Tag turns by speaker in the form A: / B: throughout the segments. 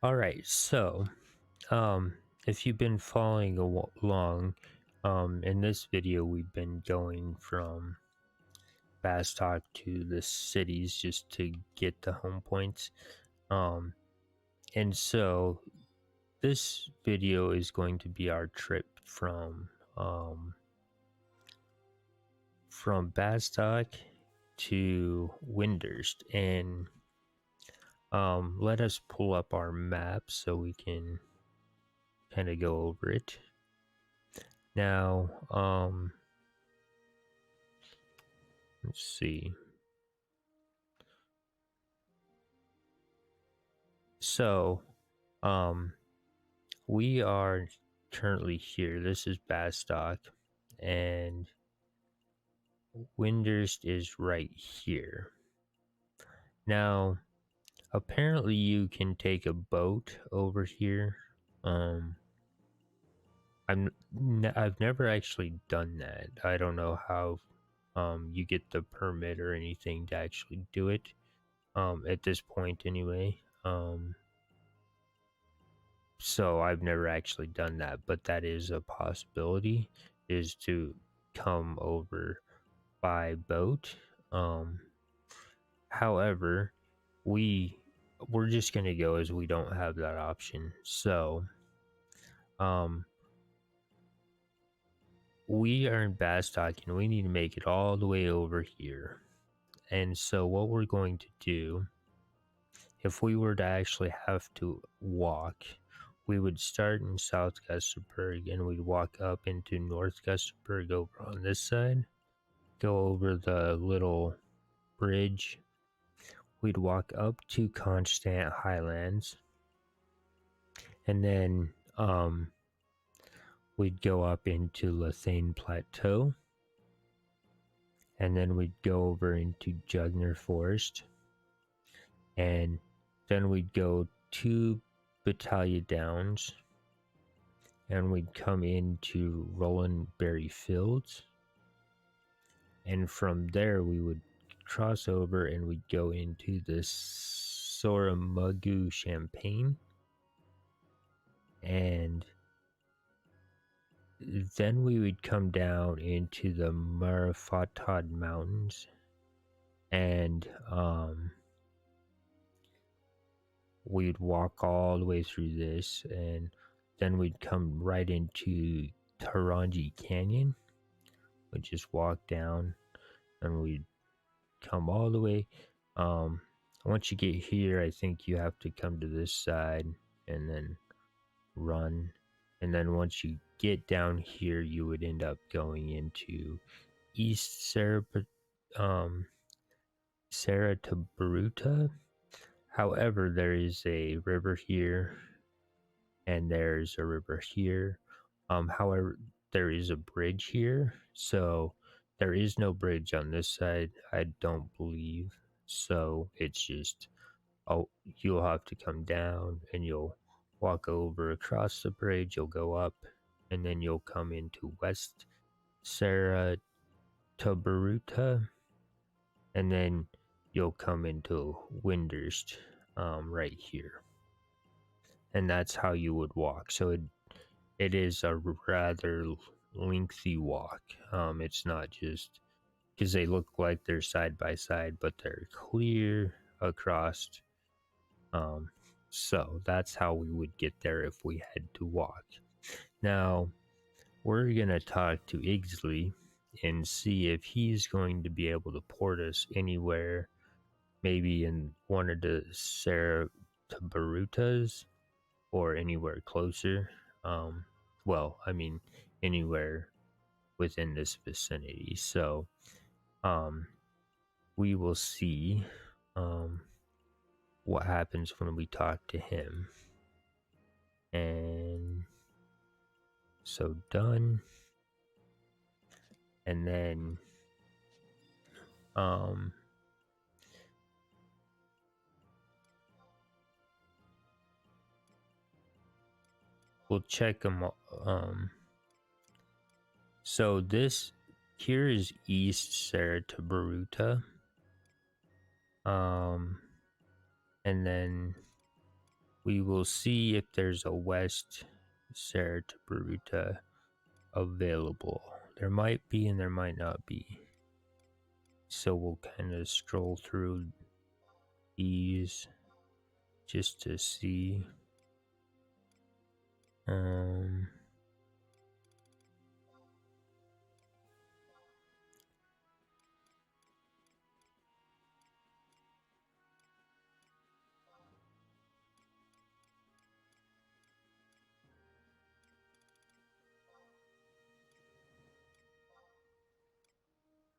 A: All right, so if you've been following along, in this video we've been going from Bastock to the cities just to get the home points. And so this video is going to be our trip from Bastock to Windurst, and let us pull up our map so we can kind of go over it. Now, let's see. So, we are currently here. This is Bastock, and Windurst is right here. Now, apparently you can take a boat over here. I've never actually done that. I don't know how you get the permit or anything to actually do it at this point anyway. So I've never actually done that, but that is a possibility, is to come over by boat. However, we're just gonna go as we don't have that option. So we are in Bastock and we need to make it all the way over here. And so what we're going to do, if we were to actually have to walk, we would start in South Gusterberg and we'd walk up into North Gusterberg over on this side, go over the little bridge. We'd walk up to Constant Highlands, and then we'd go up into Lethane Plateau, and then we'd go over into Jugner Forest, and then we'd go to Battaglia Downs, and we'd come into Roland Berry Fields, and from there we would cross over and we'd go into the Soramugu Champagne, and then we would come down into the Marafatad Mountains, and we'd walk all the way through this, and then we'd come right into Tarangi Canyon. We'd just walk down and we'd come all the way. Once you get here, I think you have to come to this side and then run, and then once you get down here you would end up going into East Saratobaruta. However, there is a river here and there's a river here. However, there is a bridge here, so there is no bridge on this side, I don't believe. So it's just, you'll have to come down and you'll walk over across the bridge, you'll go up, and then you'll come into West Saratobaruta, and then you'll come into Windurst right here. And that's how you would walk. So it is a rather lengthy walk. It's not just because they look like they're side by side, but they're clear across. So that's how we would get there if we had to walk. Now we're gonna talk to Igsley and see if he's going to be able to port us anywhere, maybe in one of the Saratobarutas or anywhere closer. Well, I mean, anywhere within this vicinity. So, we will see what happens when we talk to him. And so done. And then we'll check them. So this here is East Saratobaruta. And then we will see if there's a West Saratoga available. There might be and there might not be. So we'll kind of stroll through these just to see.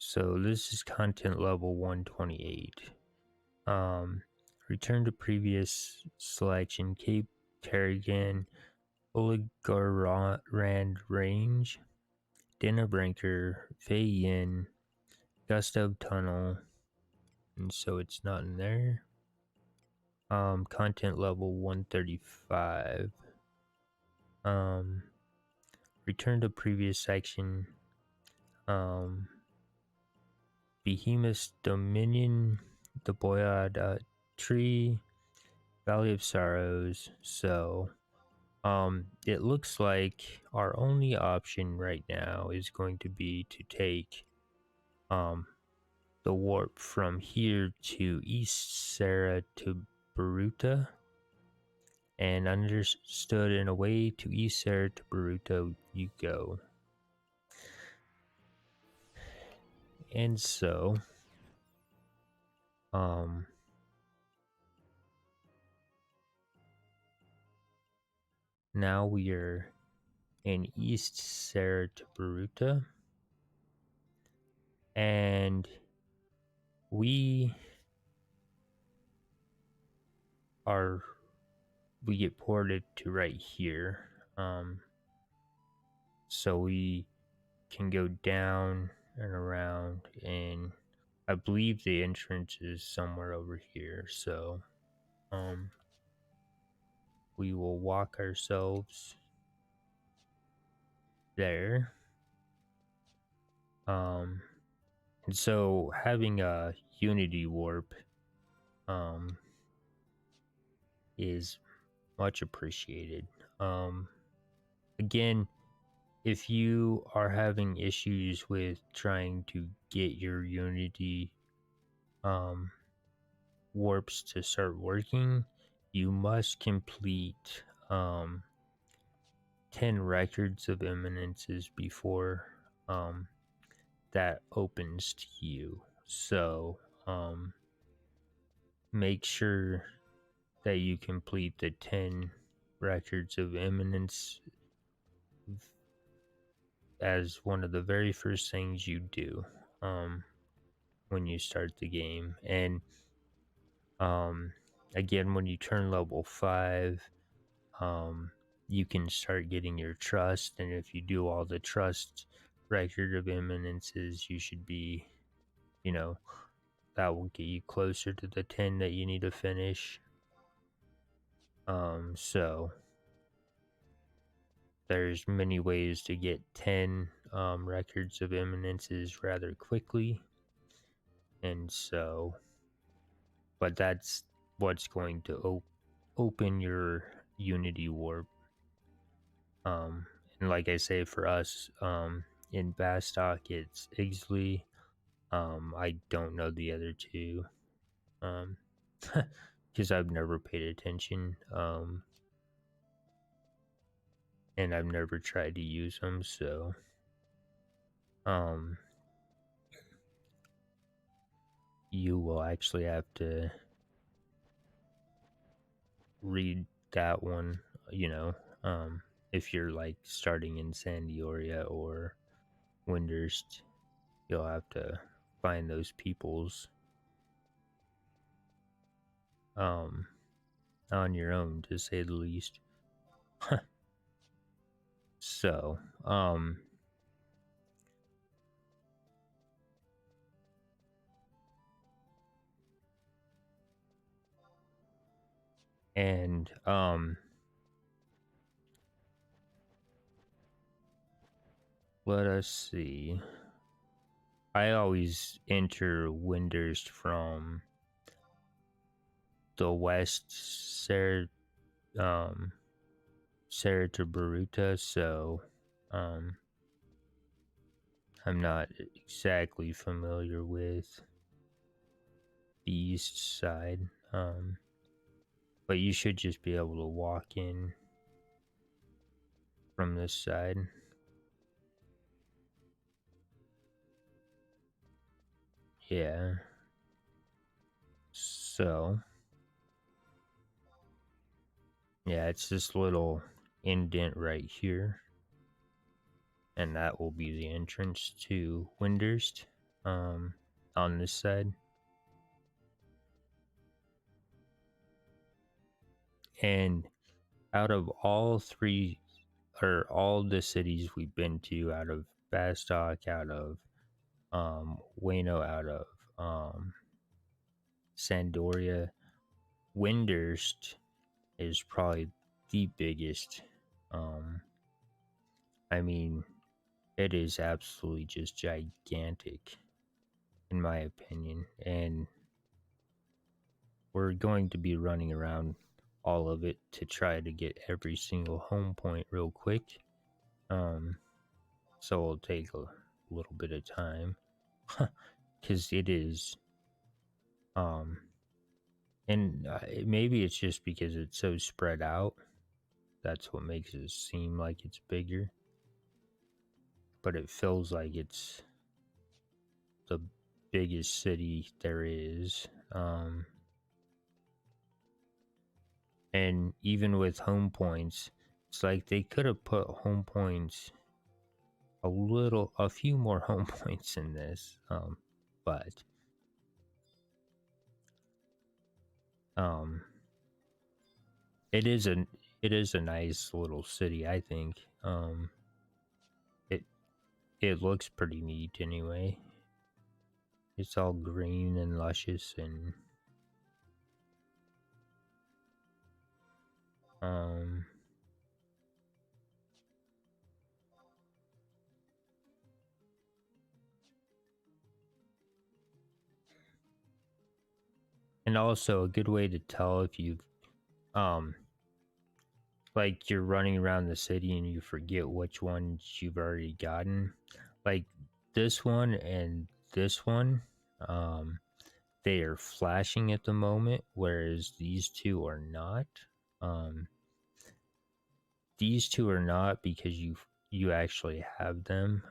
A: So this is content level 128. Return to previous selection, Cape Kerrigan, Oligarand Range, Dinnerbrinker, Fay Yin, Gustav Tunnel, and so it's not in there. Content level 135. Return to previous section. Behemoth's Dominion, the Boyad Tree, Valley of Sorrows. So, it looks like our only option right now is going to be to take, the warp from here to East Sarah to Baruta, and understood in a way to East Sarah to Baruta you go. And so, now we are in East Sarah to Baruta, and we get ported to right here. So we can go down and around, and I believe the entrance is somewhere over here. So we will walk ourselves there. And so having a Unity warp is much appreciated. Again, if you are having issues with trying to get your Unity warps to start working, you must complete 10 records of eminences before that opens to you. So make sure that you complete the 10 records of eminence as one of the very first things you do when you start the game. And again, when you turn level 5, you can start getting your trust, and if you do all the trust record of eminences, you should be, that will get you closer to the 10 that you need to finish. So there's many ways to get 10 records of eminences rather quickly, and so, but that's what's going to open your Unity warp. And like I say, for us, in Bastock, it's Ixley. I don't know the other two, because I've never paid attention, and I've never tried to use them. So, you will actually have to read that one, if you're like starting in San Dioria or Windurst, you'll have to find those peoples on your own, to say the least. So and let us see. I always enter Windurst from the West Saratoga Sarita Baruta, so I'm not exactly familiar with the east side, but you should just be able to walk in from this side. Yeah. So, yeah, it's this little indent right here, and that will be the entrance to Windurst, on this side. And out of all three, or all the cities we've been to, out of Bastock, out of Wayno, out of Sandoria, Windurst is probably the biggest. I mean, it is absolutely just gigantic, in my opinion, and we're going to be running around all of it to try to get every single home point real quick. So it'll take a little bit of time, because it is, and maybe it's just because it's so spread out. That's what makes it seem like it's bigger, but it feels like it's the biggest city there is. And even with home points, it's like they could have put home points a few more home points in this, but um, it is a nice little city, I think. It it looks pretty neat anyway. It's all green and luscious, and um, and also a good way to tell if you've um like you're running around the city and you forget which ones you've already gotten. Like this one and this one, they are flashing at the moment, whereas these two are not. Um, these two are not because you actually have them.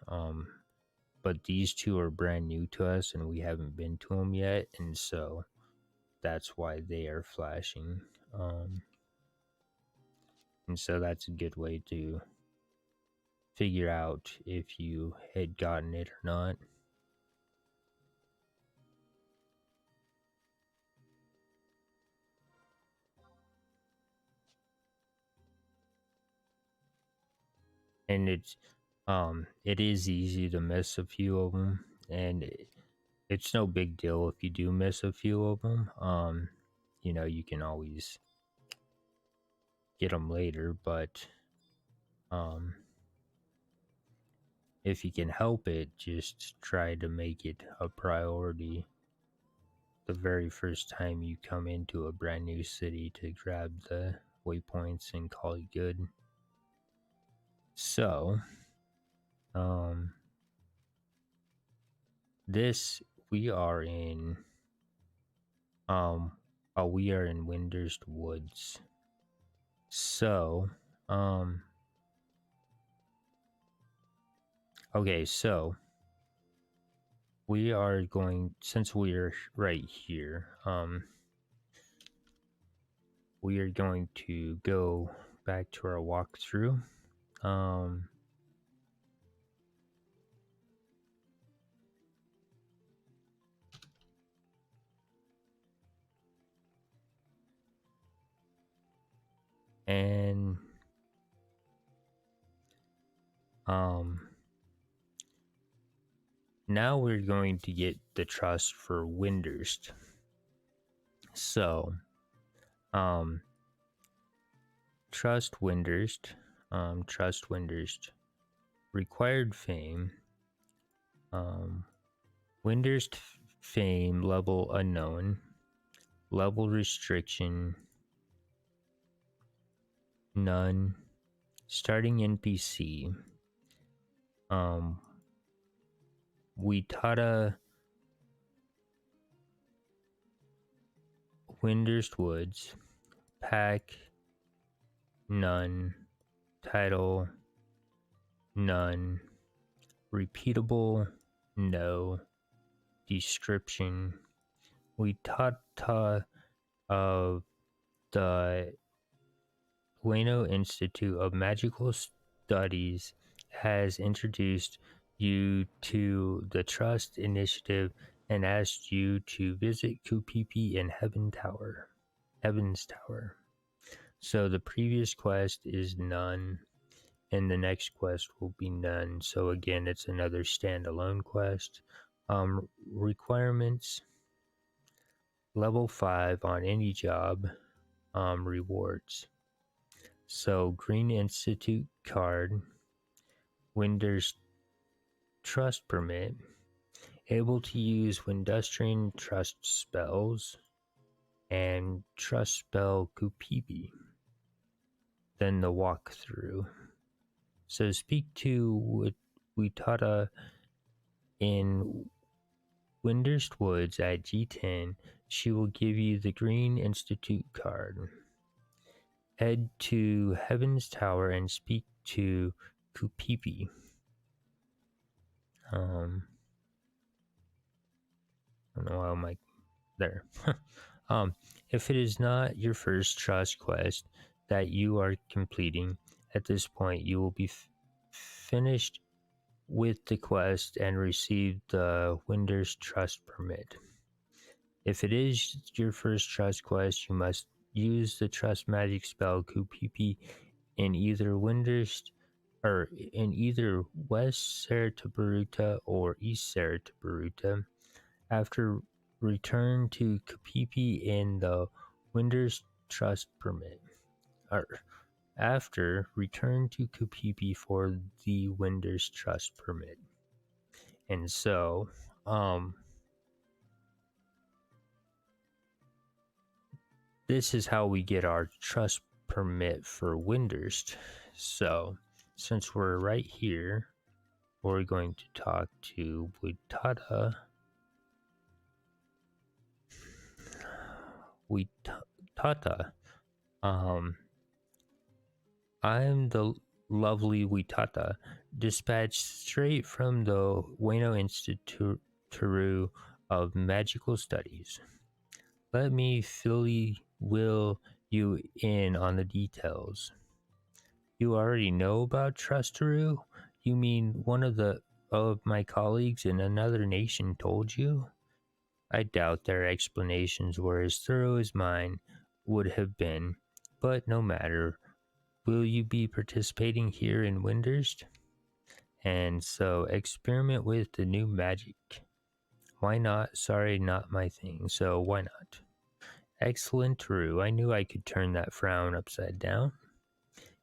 A: But these two are brand new to us and we haven't been to them yet, and so that's why they are flashing. And so that's a good way to figure out if you had gotten it or not. And it is easy to miss a few of them, and it's no big deal if you do miss a few of them. You know, you can always get them later, but um if you can help it, just try to make it a priority the very first time you come into a brand new city to grab the waypoints and call it good. So, um, this we are in, we are in Windurst Woods. So, okay, so we are going, since we are right here, we are going to go back to our walkthrough. And now we're going to get the trust for Windurst. So, trust Windurst, required fame, Windurst fame level unknown, level restriction, none. Starting NPC, Witata Windurst Woods. Pack, none. Title, none. Repeatable, no. Description, Witata of the Ueno Institute of Magical Studies has introduced you to the Trust Initiative and asked you to visit Kupipi in Heaven's Tower. So the previous quest is none, and the next quest will be none. So again, it's another standalone quest. Requirements: level 5 on any job. Rewards: so Green Institute card, Windurst Trust Permit, able to use Windustrian Trust spells, and Trust Spell Kupipi. Then the walkthrough. So speak to Witata in Windurst Woods at G10. She will give you the Green Institute card. Head to Heaven's Tower and speak to Kupipi. I don't know why I'm like there. If it is not your first trust quest that you are completing at this point, you will be finished with the quest and receive the Windurst Trust Permit. If it is your first trust quest, you must use the trust magic spell Kupipi in either Windurst or in either West Sertabaruta or East Sertabaruta. After return to Kupipi in the Windurst Trust Permit. Or after return to Kupipi for the Windurst Trust Permit. And so, this is how we get our trust permit for Windurst. So, since we're right here, we're going to talk to Witata. Witata. I'm the lovely Witata, dispatched straight from the Ueno Institute of Magical Studies. Let me will you in on the details. You already know about Trustaru? You mean one of my colleagues in another nation told you? I doubt their explanations were as thorough as mine would have been, but no matter. Will you be participating here in Windurst? And so, experiment with the new magic. Why not? Sorry, not my thing, so why not? Excellent, true. I knew I could turn that frown upside down.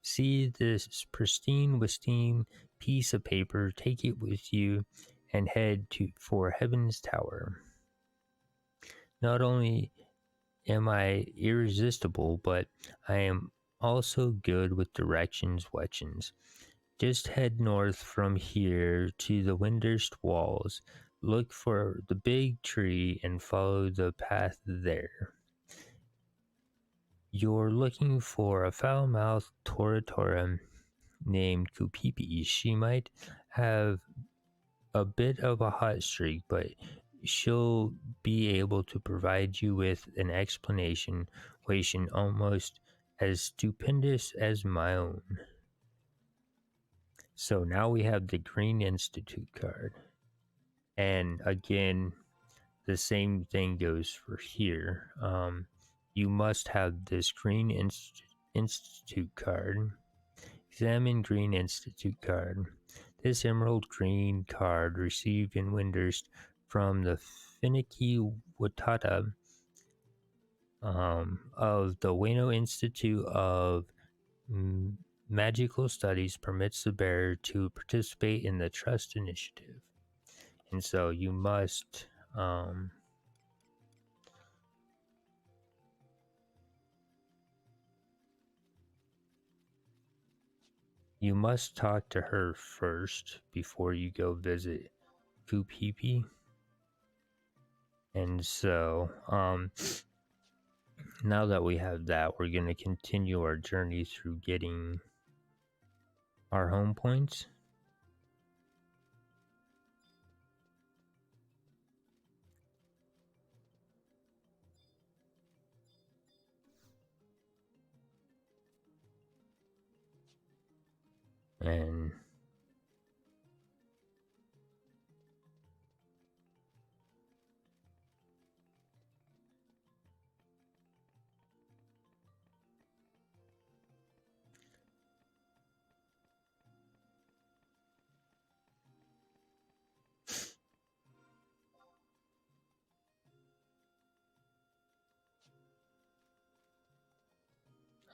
A: See this pristine, Wistine piece of paper, take it with you, and head for Heaven's Tower. Not only am I irresistible, but I am also good with directions, wetchins. Just head north from here to the Windurst walls. Look for the big tree and follow the path there. You're looking for a foul-mouthed Tora named Kupipi. She might have a bit of a hot streak, but she'll be able to provide you with an explanation almost as stupendous as my own. So now we have the Green Institute card. And again, the same thing goes for here. You must have this Green Institute card. Examine Green Institute card. This emerald green card received in Windurst from the finicky Watata of the Ueno Institute of Magical Studies permits the bearer to participate in the Trust Initiative. And so you must You must talk to her first before you go visit Kupipi. And so, now that we have that, we're going to continue our journey through getting our home points. And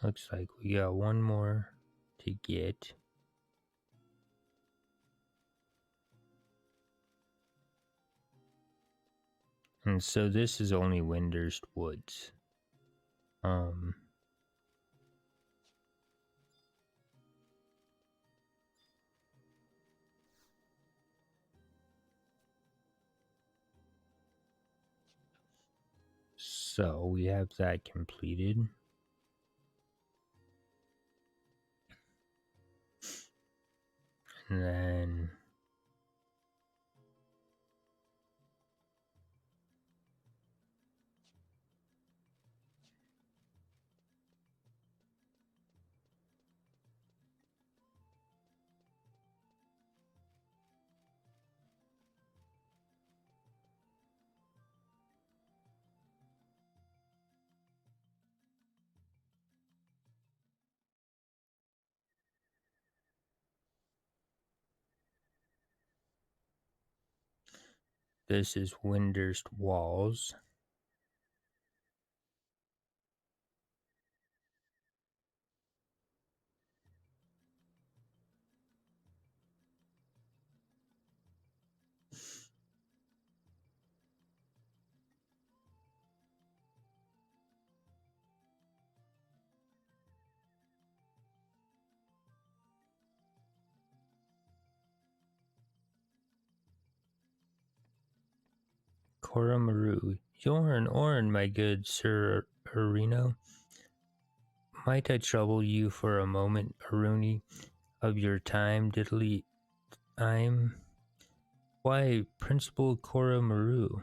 A: looks like we got one more to get. And so this is only Windurst Woods. So we have that completed. And then this is Windurst Walls. Koromaru. Orin, my good Sir Arino. Might I trouble you for a moment, Aruni, of your time, diddly I'm... Why, Principal Koromaru.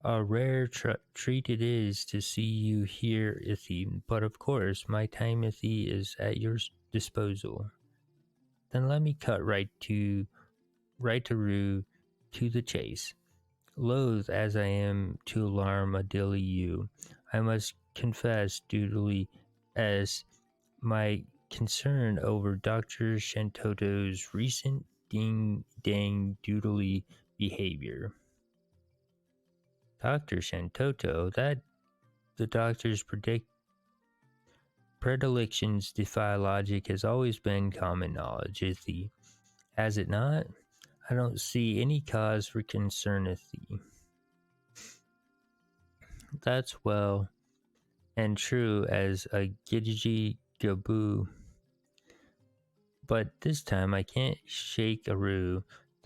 A: A rare treat it is to see you here, Ithi, but of course, my time, Ithi, is at your disposal. Then let me cut right to the chase. Loath as I am to alarm a dilly you, I must confess dutifully as my concern over Dr. Shantoto's recent ding-dang doodly behavior. Dr. Shantoto, that the doctor's predilections defy logic has always been common knowledge, has it not? I don't see any cause for concern, That's well and true as a gidgee gaboo. But this time I can't shake the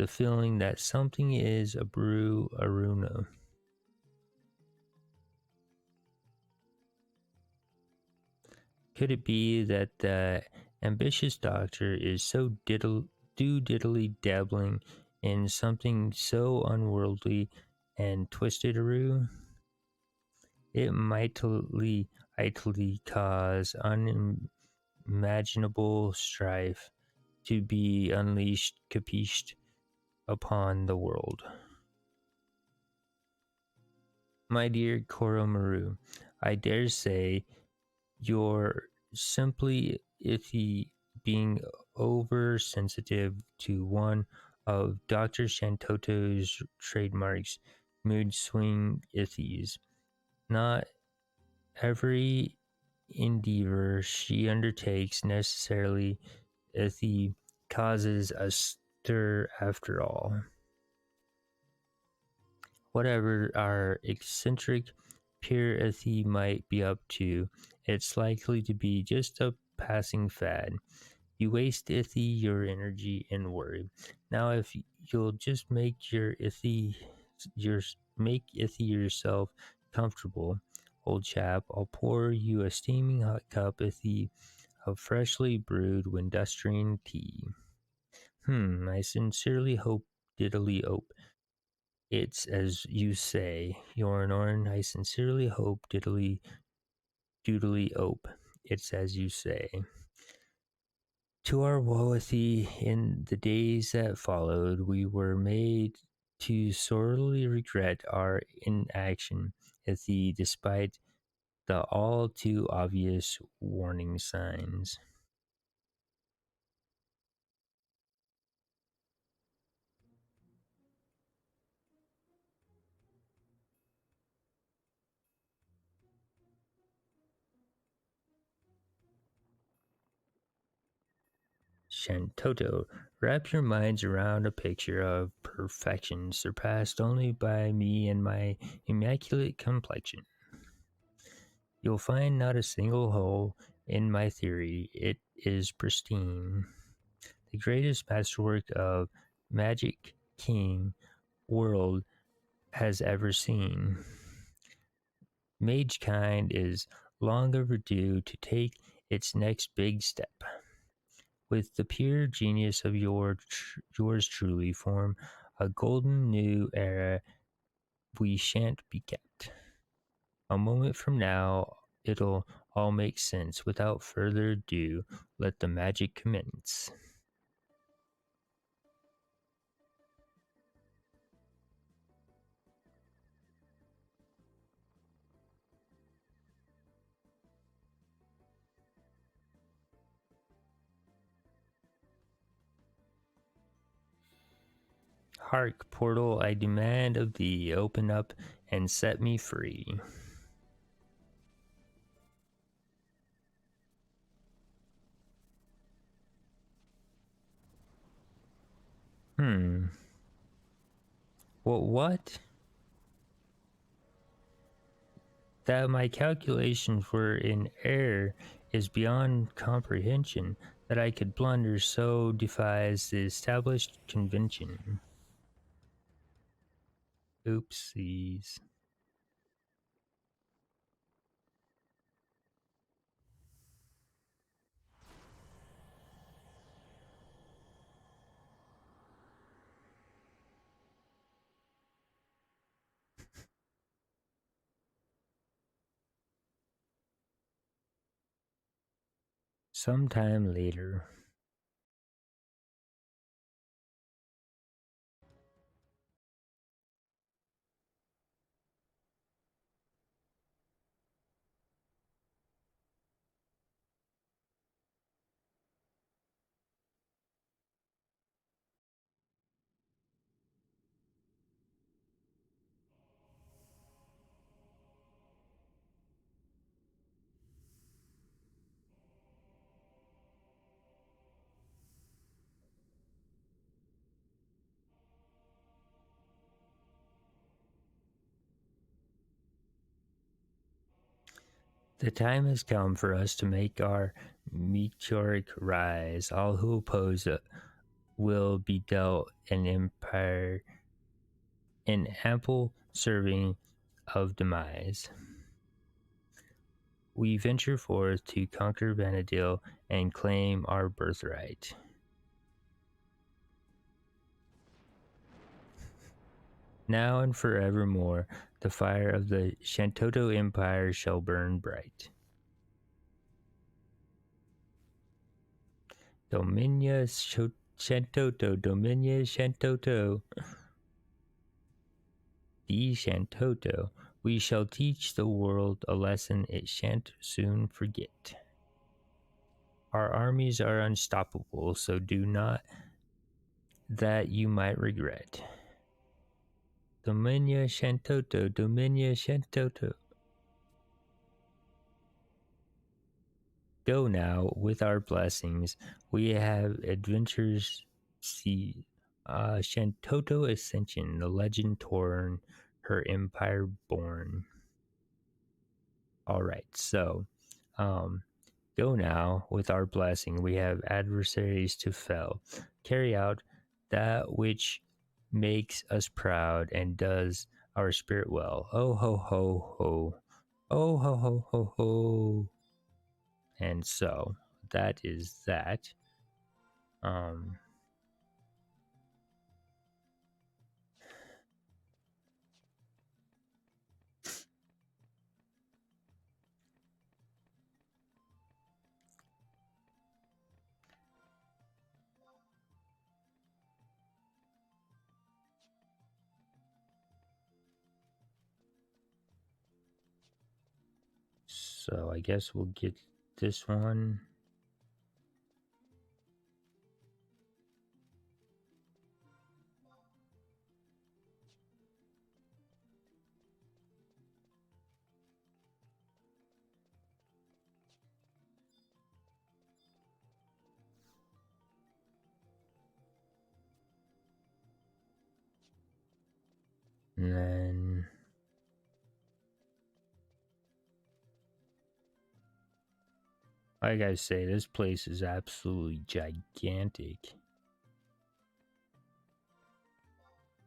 A: feeling that something is a brew aruna. Could it be that the ambitious doctor is so diddly dabbling in something so unworldly and twisted aroo? It mightily cause unimaginable strife to be unleashed, capished, upon the world. My dear Koromaru, I dare say you're simply being oversensitive to one of Dr. Shantoto's trademarks, mood swing ithies. Not every endeavor she undertakes necessarily causes a stir after all. Whatever our eccentric peer might be up to, it's likely to be just passing fad. You waste Ithi your energy and worry. Now, if you'll just make make Ithi yourself comfortable, old chap, I'll pour you a steaming hot cup Ithi of freshly brewed Windustrian tea. I sincerely hope diddly ope. It's as you say, Yorn. I sincerely hope diddly doodly ope. It's as you say. To our woe-a-thee, in the days that followed, we were made to sorely regret our inaction, despite the all too obvious warning signs. Shantoto, wrap your minds around a picture of perfection surpassed only by me and my immaculate complexion. You'll find not a single hole in my theory. It is pristine. The greatest masterwork of Magic King world has ever seen. Magekind is long overdue to take its next big step. With the pure genius of yours truly form a golden new era, we shan't be kept. A moment from now, it'll all make sense. Without further ado, let the magic commence. Hark, portal, I demand of thee, open up and set me free. Well, what? That my calculations were in error is beyond comprehension. That I could blunder so defies the established convention. Oopsies. Sometime later. The time has come for us to make our meteoric rise. All who oppose will be dealt an empire, an ample serving of demise. We venture forth to conquer Vanadil and claim our birthright. Now and forevermore, the fire of the Shantoto Empire shall burn bright. Dominia Shantoto, Dominia Shantoto. The Shantoto, we shall teach the world a lesson it shan't soon forget. Our armies are unstoppable, so do not that you might regret. Dominia Shantoto, Dominia Shantoto. Go now with our blessings. We have adventures. See, Shantoto Ascension, the legend torn, her empire born. All right, so, Go now, with our blessing, we have adversaries to fell. Carry out that which makes us proud and does our spirit well. Oh ho ho ho. Oh ho ho ho ho. And so that is that. Um so I guess we'll get this one. And then like I say, this place is absolutely gigantic.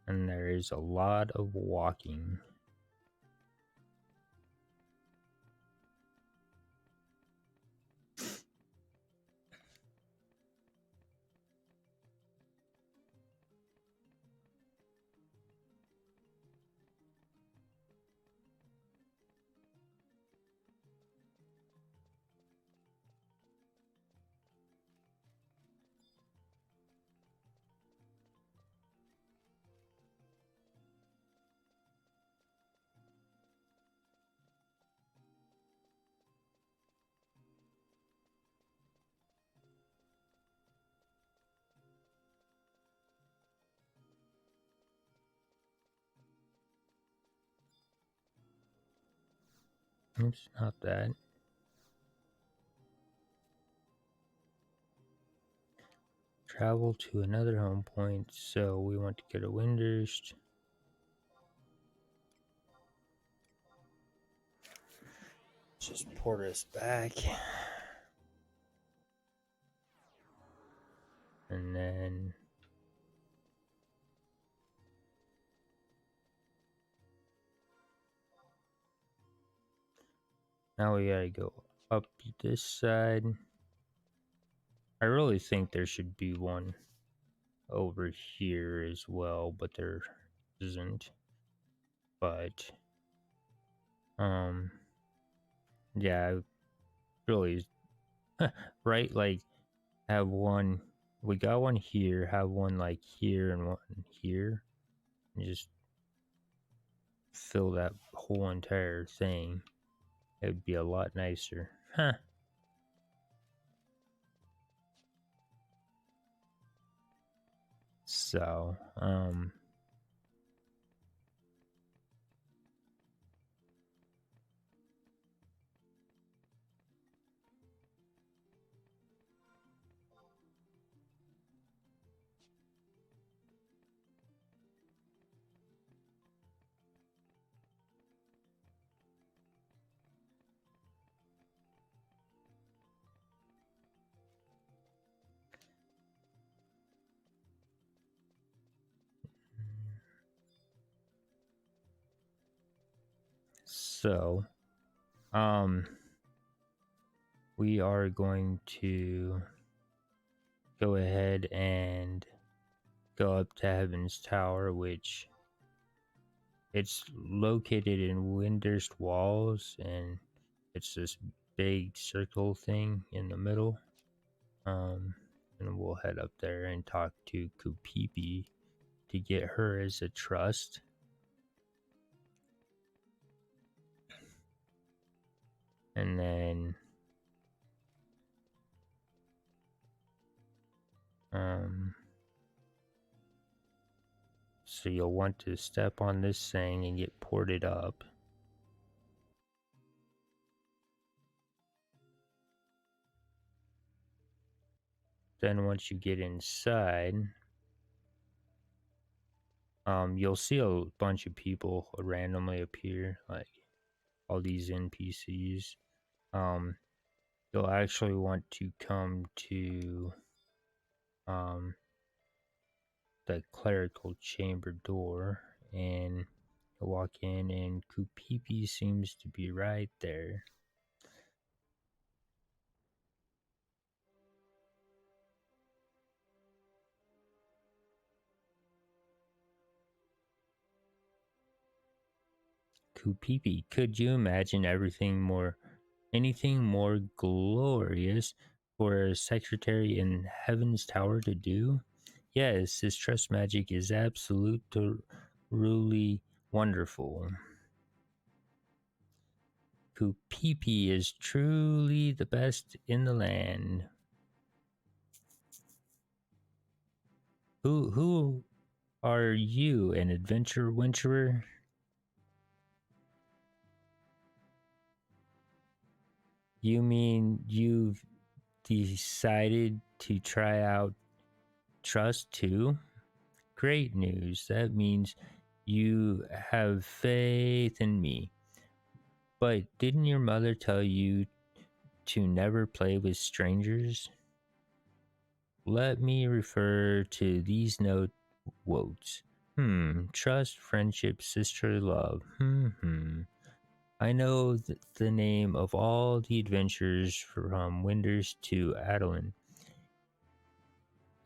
A: And there is a lot of walking. Oops, not that. Travel to another home point, so we want to go to Windurst. Just port us back. And then now we gotta go up this side. I really think there should be one over here as well, but there isn't. But yeah, really right, like have one, we got one here, have one like here and one here, and just fill that whole entire thing. It would be a lot nicer. Huh. So, so, um, we are going to go ahead and go up to Heaven's Tower, which it's located in Windurst Walls, and it's this big circle thing in the middle. And we'll head up there and talk to Kupipi to get her as a trust. And then so you'll want to step on this thing and get ported up. Then once you get inside, you'll see a bunch of people randomly appear, like all these NPCs. you'll actually want to come to the clerical chamber door, and you'll walk in, and Kupipi seems to be right there. Kupipi, could you imagine anything more glorious for a secretary in Heaven's Tower to do? Yes, this trust magic is absolutely wonderful. Kupipi is truly the best in the land. Who are you, an adventurer? You mean you've decided to try out Trust too? Great news. That means you have faith in me. But didn't your mother tell you to never play with strangers? Let me refer to these notes. Trust, friendship, sisterly love. I know the name of all the adventures from Windurst to Adeline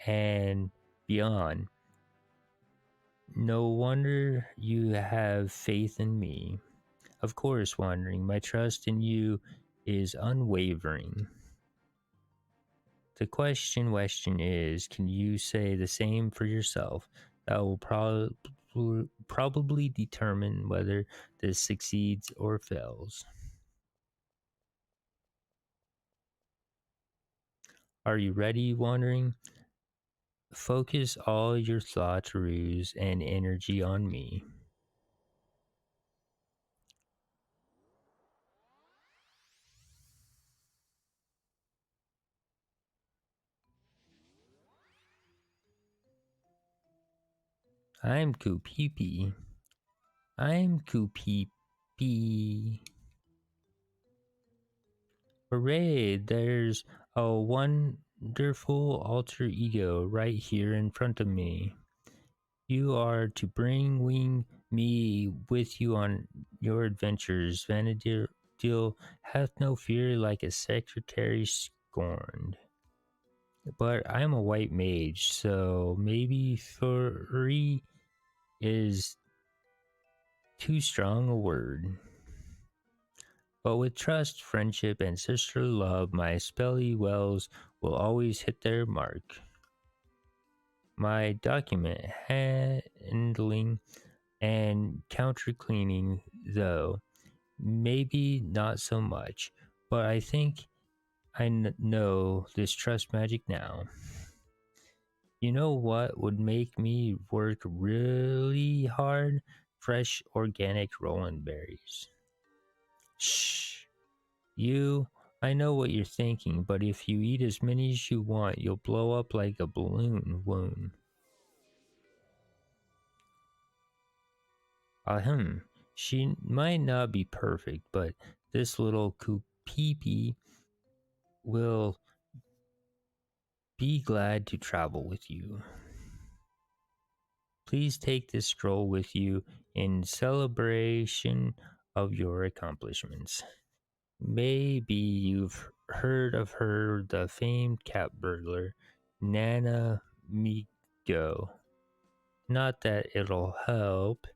A: and beyond. No wonder you have faith in me. Of course, Wandering, my trust in you is unwavering. The question is, can you say the same for yourself? That will probably determine whether this succeeds or fails. Are you ready, Wandering? Focus all your thoughts, ruse, and energy on me. I'm Kupipi. I'm Kupipi. Hooray, there's a wonderful alter ego right here in front of me. You are to bring me with you on your adventures. Vanadil hath no fear like a secretary scorned. But I'm a white mage, so maybe furry is too strong a word. But with trust, friendship, and sisterly love, my spelly wells will always hit their mark. My document handling and counter cleaning, though, maybe not so much, but I think I know this trust magic now. You know what would make me work really hard? Fresh organic Roland berries. Shh. I know what you're thinking, but if you eat as many as you want, you'll blow up like a balloon wound. Ahem. She might not be perfect, but this little Kupipi will be glad to travel with you. Please take this scroll with you in celebration of your accomplishments. Maybe you've heard of her, the famed cat burglar, Nana Migo. Not that it'll help.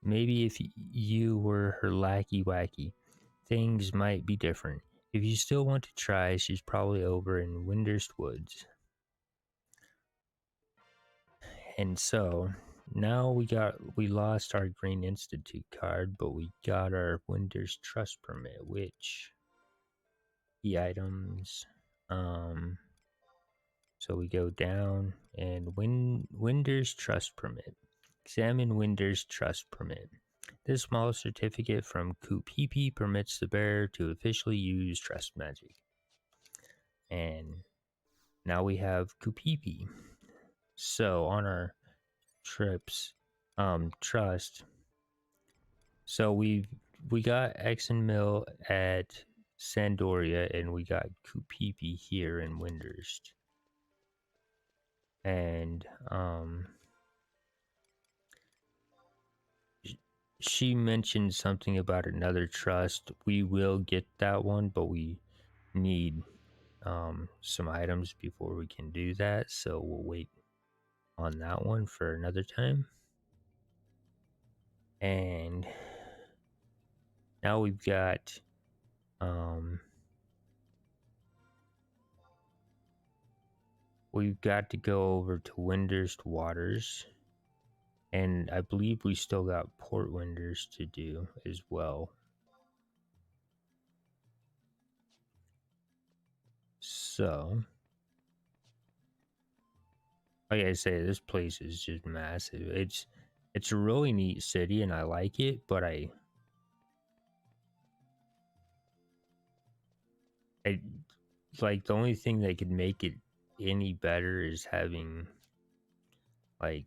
A: Maybe if you were her lackey wacky, things might be different. If you still want to try, she's probably over in Windurst Woods. And so now we lost our Green Institute card, but we got our Windurst Trust Permit, which the items so we go down and Windurst Trust Permit. Examine Windurst Trust Permit. This small certificate from Kupipi permits the bearer to officially use trust magic. And now we have Kupipi. So on our trips, trust. So we got X and Mill at Sandoria, and we got Kupipi here in Windurst. And she mentioned something about another trust. We will get that one, but we need some items before we can do that, so we'll wait on that one for another time. And now we've got to go over to Windurst Waters, and I believe we still got Port Windurst to do as well. So, like I say, this place is just massive. It's a really neat city, and I like it, but I like, the only thing that could make it any better is having like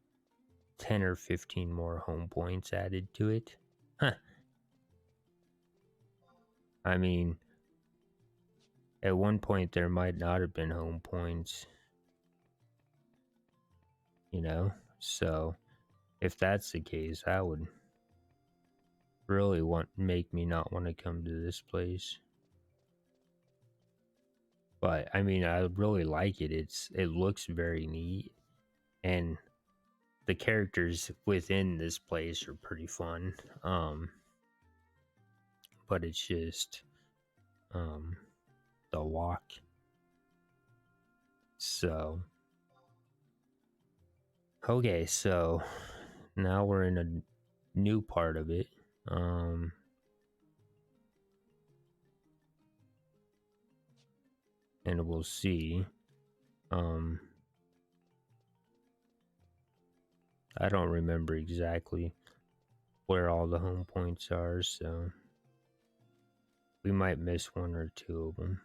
A: 10 or 15 more home points added to it. Huh. I mean, at one point there might not have been home points, you know? So if that's the case, that would really make me not want to come to this place. But I mean, I really like it. It looks very neat, and the characters within this place are pretty fun. But it's just the walk. So okay, so now we're in a new part of it. And we'll see. I don't remember exactly where all the home points are, so we might miss one or two of them.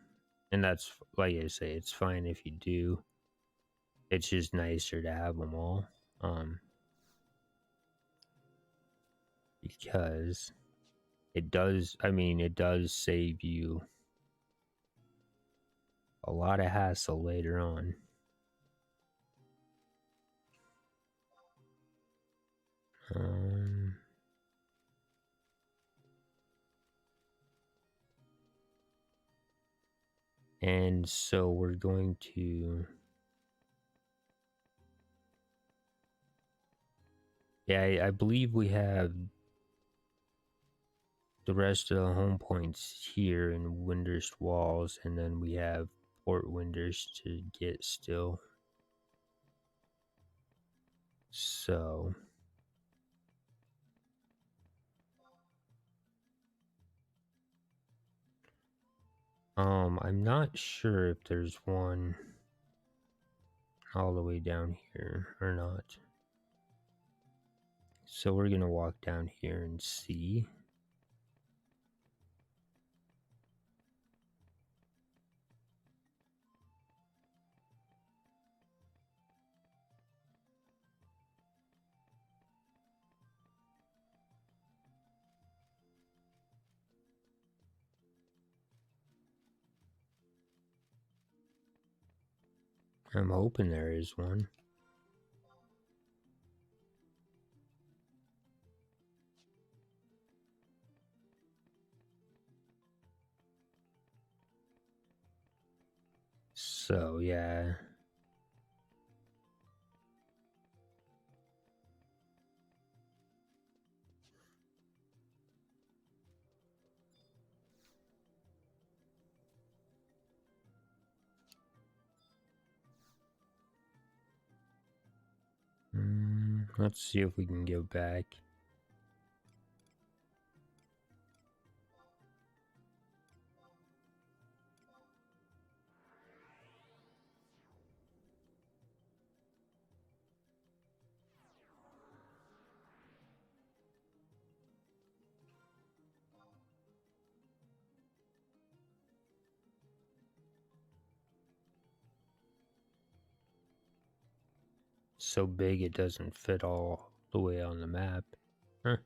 A: And that's, like I say, it's fine if you do. It's just nicer to have them all. Because it does save you a lot of hassle later on. And so we're going to, yeah, I believe we have the rest of the home points here in Windurst Walls, and then we have Port Windurst to get still. So I'm not sure if there's one all the way down here or not. So we're gonna walk down here and see. I'm hoping there is one. So yeah. Let's see if we can go back. So big it doesn't fit all the way on the map. Huh.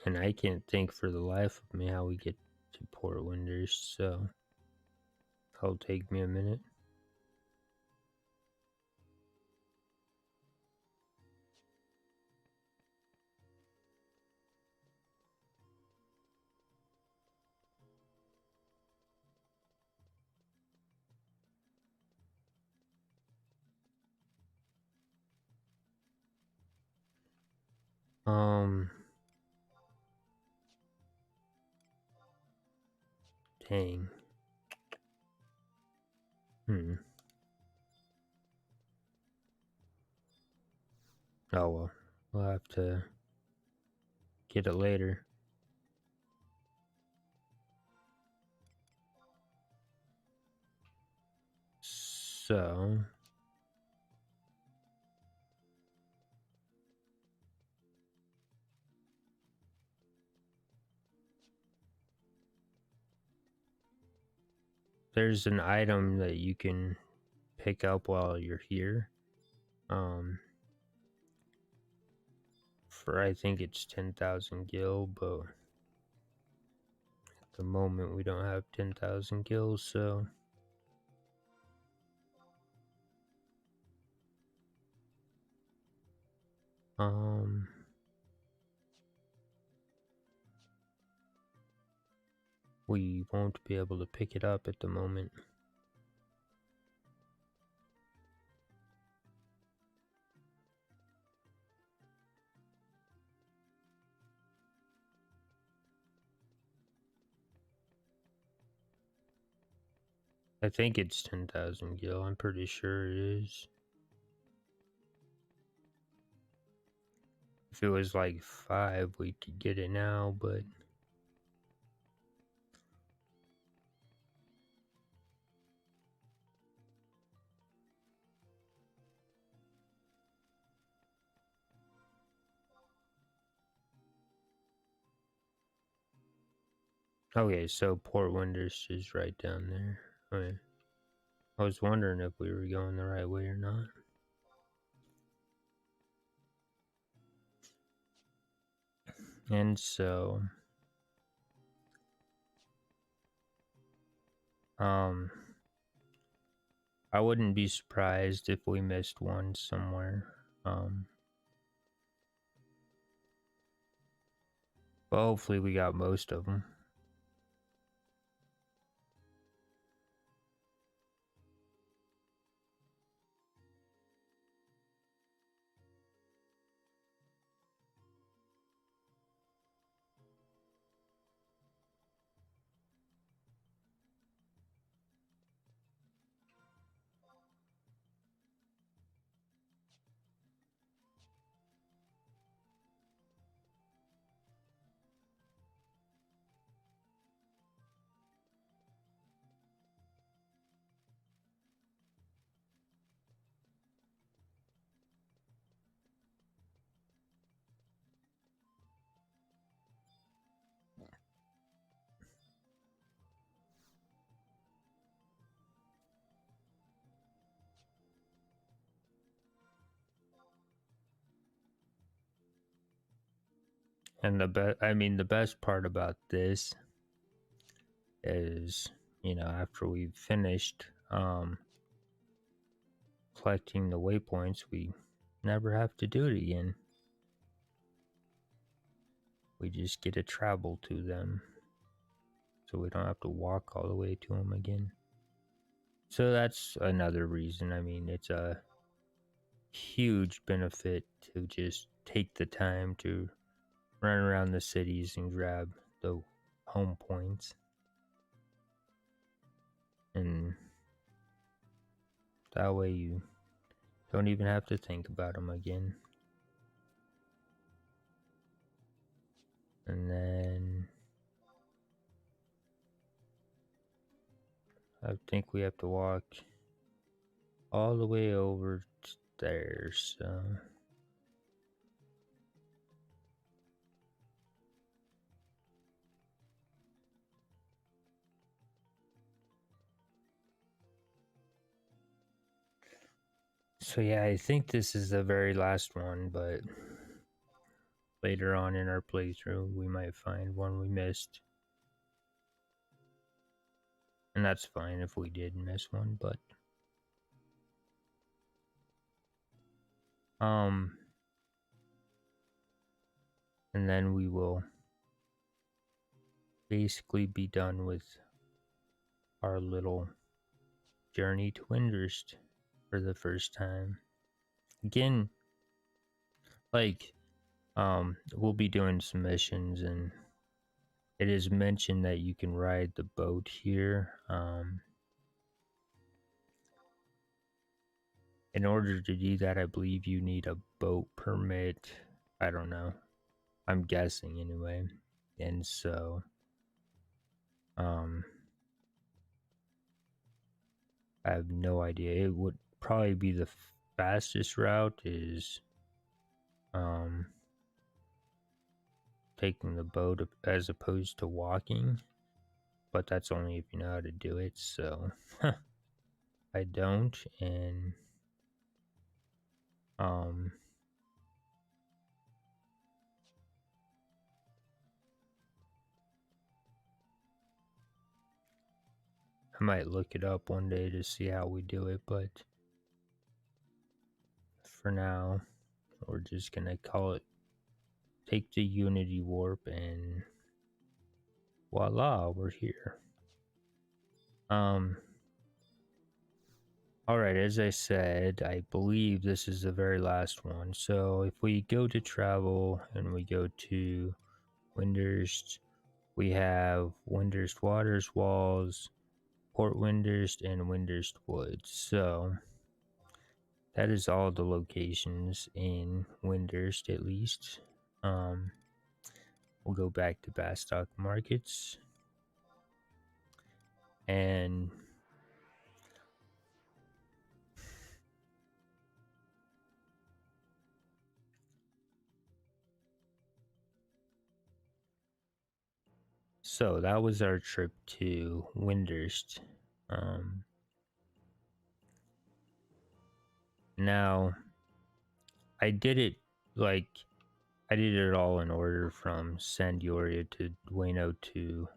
A: And I can't think for the life of me how we get to Port Windurst, so it'll take me a minute. Dang. Oh well, we'll have to get it later. So there's an item that you can pick up while you're here. For I think it's 10,000 gil, but at the moment we don't have 10,000 gil, so we won't be able to pick it up at the moment. I think it's 10,000 gil. I'm pretty sure it is. If it was like 5, we could get it now, but okay, so Port Windurst is right down there. Okay. I was wondering if we were going the right way or not. And so I wouldn't be surprised if we missed one somewhere. But hopefully we got most of them. And the best part about this is, after we've finished collecting the waypoints, we never have to do it again. We just get to travel to them, so we don't have to walk all the way to them again. So that's another reason. I mean, it's a huge benefit to just take the time to run around the cities and grab the home points. And that way you don't even have to think about them again. And then I think we have to walk all the way over there, so yeah, I think this is the very last one, but later on in our playthrough, we might find one we missed. And that's fine if we did miss one, but and then we will basically be done with our little journey to Windurst for the first time. Again, like, we'll be doing some missions, and it is mentioned that you can ride the boat here. In order to do that, I believe you need a boat permit. I don't know. I'm guessing anyway. And so, I have no idea. It would probably be the fastest route is, taking the boat as opposed to walking. But that's only if you know how to do it. So, I don't. And, I might look it up one day to see how we do it, but for now, we're just gonna call it, take the Unity Warp, and voila, we're here. Alright, as I said, I believe this is the very last one. So if we go to travel and we go to Windurst, we have Windurst Waters Walls, Port Windurst, and Windurst Woods. So that is all the locations in Windurst, at least. We'll go back to Bastock Markets, and so that was our trip to Windurst. Now, I did it all in order from Sandioria to Dueno to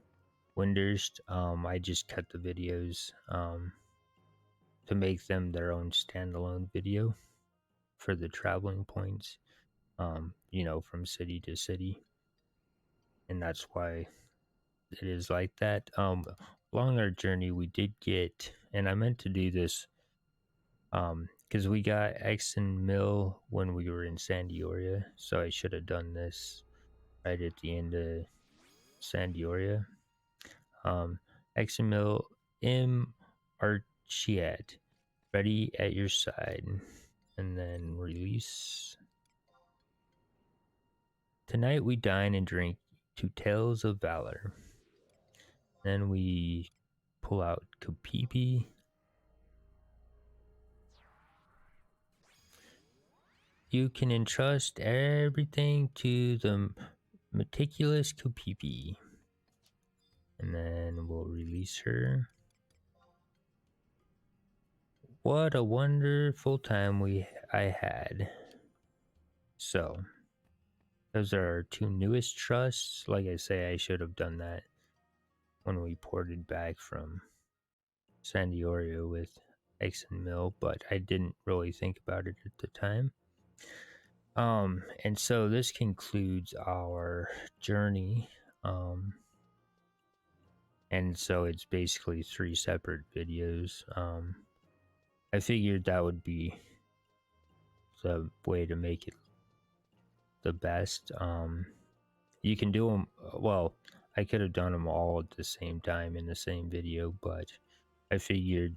A: Windurst. I just cut the videos to make them their own standalone video for the traveling points, from city to city. And that's why it is like that. Along our journey, we did get, and I meant to do this, because we got Exon Mill when we were in Sandioria, so I should have done this right at the end of Sandioria. Exon Mill M Archiet, ready at your side, and then release. Tonight we dine and drink to tales of valor. Then we pull out Kopipi. You can entrust everything to the meticulous Kopipi. And then we'll release her. What a wonderful time I had. So, those are our two newest trusts. Like I say, I should have done that when we ported back from Sandioria with Exon Mill, but I didn't really think about it at the time. And so this concludes our journey. And so it's basically 3 separate videos. I figured that would be the way to make it the best. You can do them, well, I could have done them all at the same time in the same video, but I figured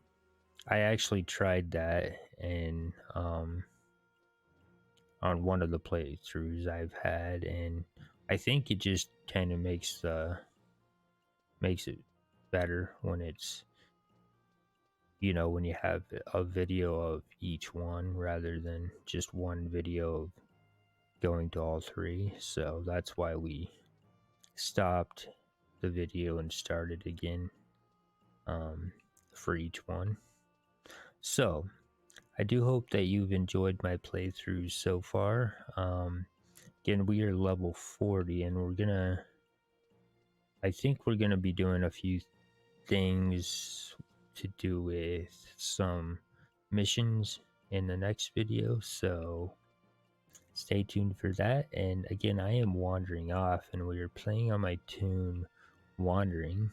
A: I actually tried that, and on one of the playthroughs I've had, and I think it just kind of makes it better when it's, when you have a video of each one rather than just one video of going to all 3. So that's why we stopped the video and started again for each one. So I do hope that you've enjoyed my playthroughs so far. again, we are level 40, and I think we're gonna be doing a few things to do with some missions in the next video, so stay tuned for that. And again, I am wandering off, and we are playing on my tune Wandering.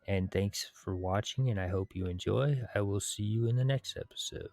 A: And thanks for watching, and I hope you enjoy. I will see you in the next episode.